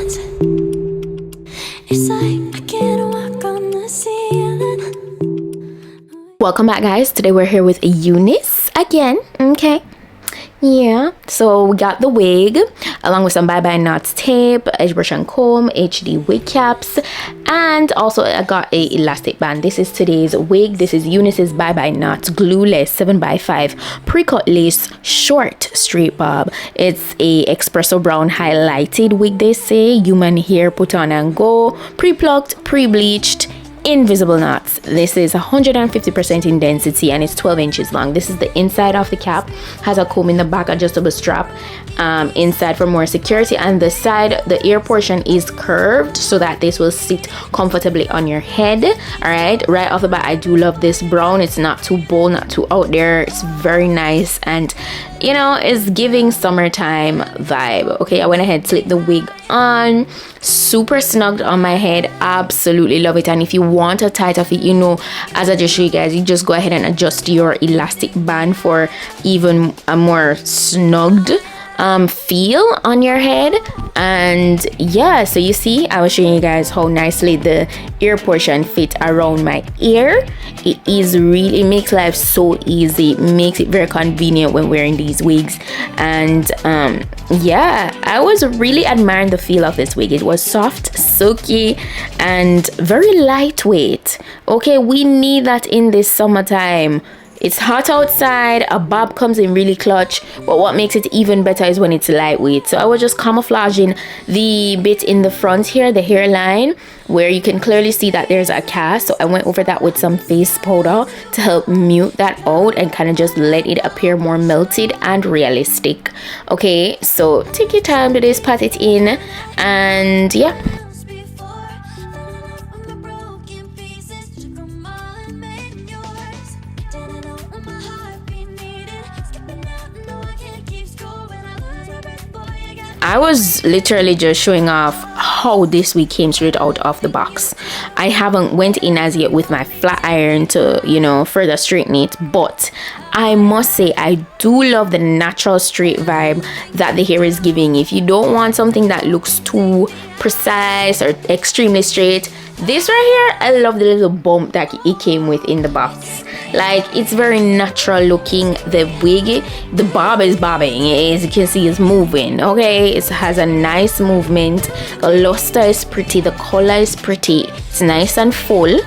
It's like I can't walk on the ceiling. Welcome back, guys. Today we're here with Unice again. Okay. Yeah, so we got the wig along with some bye-bye knots tape, edge brush and comb, HD wig caps, and also I got a elastic band. This is today's wig. This is Unice's bye-bye knots glueless 7x5 pre-cut lace short straight bob. It's a espresso brown highlighted wig, they say. Human hair put on and go, pre-plucked, pre-bleached, invisible knots. This is 150% in density and it's 12 inches long. This is the inside of the cap, has a comb in the back, adjustable strap inside for more security, and the side, the ear portion is curved so that this will sit comfortably on your head. All right off the bat, I do love this brown. It's not too bold, not too out there. It's very nice, and you know, it's giving summertime vibe. Okay, I went ahead, slipped the wig on, super snugged on my head. Absolutely love it. And if you want a tighter fit, you know, as I just showed you guys, you just go ahead and adjust your elastic band for even a more snugged feel on your head. And yeah, so you see, I was showing you guys how nicely the ear portion fit around my ear. It makes life so easy, makes it very convenient when wearing these wigs. And yeah, I was really admiring the feel of this wig. It was soft, silky, and very lightweight. Okay, we need that in this summertime. It's hot outside, a bob comes in really clutch, but what makes it even better is when it's lightweight. So I was just camouflaging the bit in the front here, the hairline, where you can clearly see that there's a cast. So I went over that with some face powder to help mute that out and kind of just let it appear more melted and realistic. Okay, so take your time to just pat it in, and yeah. I was literally just showing off how this wig came straight out of the box. I haven't went in as yet with my flat iron to, you know, further straighten it, but I must say I do love the natural straight vibe that the hair is giving. If you don't want something that looks too precise or extremely straight, this right here, I love the little bump that it came with in the box. Like, it's very natural looking. The wig, the bob is bobbing, as you can see, it's moving. Okay, it has a nice movement. The luster is pretty, the color is pretty, it's nice and full.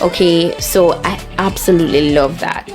Okay, so I absolutely love that.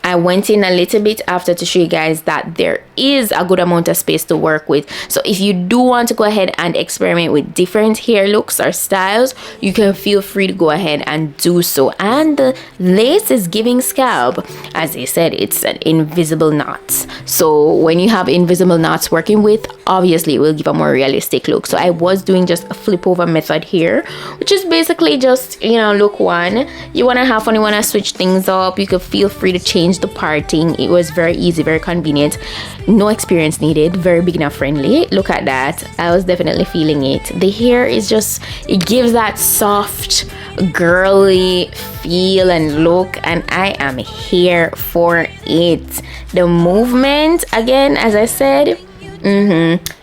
I went in a little bit after to show you guys that there is a good amount of space to work with. So if you do want to go ahead and experiment with different hair looks or styles, you can feel free to go ahead and do so. And the lace is giving scalp. As I said, it's an invisible knots. So when you have invisible knots working with, obviously it will give a more realistic look. So I was doing just a flip over method here, which is basically just, you know, look one. You want to have fun, you want to switch things up, you can feel free to change the parting. It was very easy, very convenient, no experience needed, very beginner friendly. Look at that. I was definitely feeling it. The hair is just, it gives that soft girly feel and look, and I am here for it. The movement, again, as I said,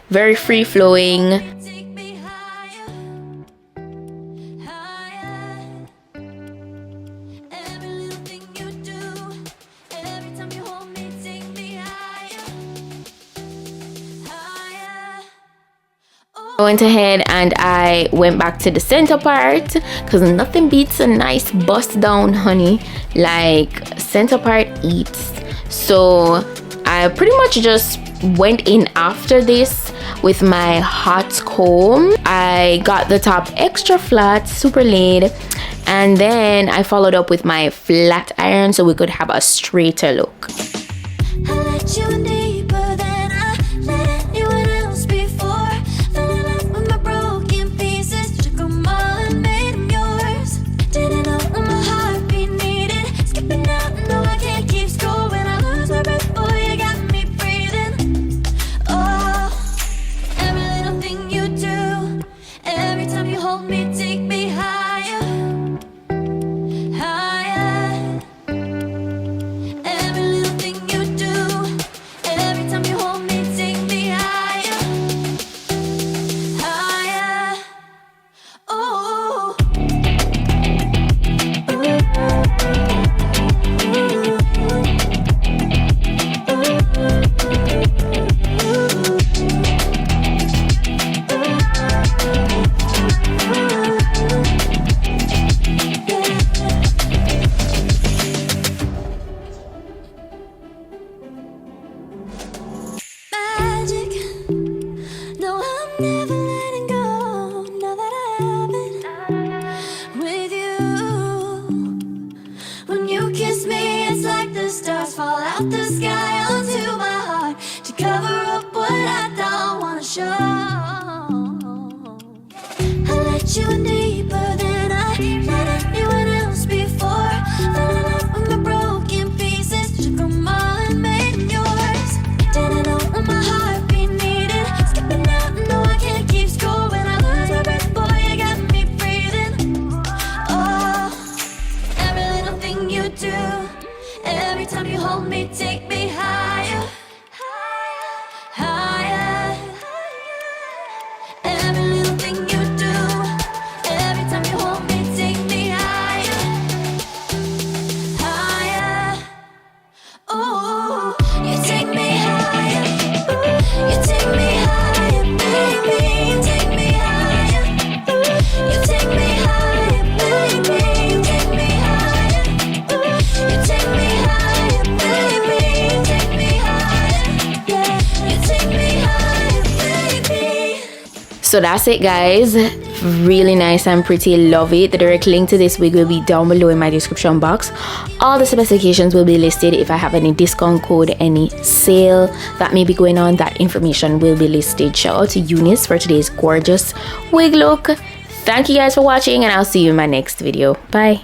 very free flowing. I went ahead and I went back to the center part because nothing beats a nice bust down, honey. Like, center part eats. So I pretty much just went in after this with my hot comb. I got the top extra flat, super laid, and then I followed up with my flat iron so we could have a straighter look. I let you in deeper than I let anyone else before. Fell in love with my broken pieces, took them all and made them yours. Didn't know what my heartbeat needed, skipping out, no I can't keep score. When I lose my breath, boy, you got me breathing. Oh, every little thing you do, every time you hold me, take me higher, higher. Every little thing you do, out the sky onto my heart to cover up what I don't wanna show. I let you in deeper than I let anyone else before. Fell in love with my broken pieces, took them all and made them yours. Didn't know what my heartbeat needed, skipping out, no I can't keep score. When I lose my breath, boy, you got me breathing. Oh, every little thing you do, every time you hold me, take me higher, higher. Every little thing you do, every time you hold me, take me higher, higher. Oh, you take me higher, you take me higher, baby, you take me higher, you take me higher, baby, you take me higher, you take me higher, baby, you take me higher, yeah, you take me higher, baby. So that's it, guys. Really nice and pretty, love it. The direct link to this wig will be down below in my description box. All the specifications will be listed. If I have any discount code, any sale that may be going on, that information will be listed. Shout out to Unice for today's gorgeous wig look. Thank you guys for watching, and I'll see you in my next video. Bye.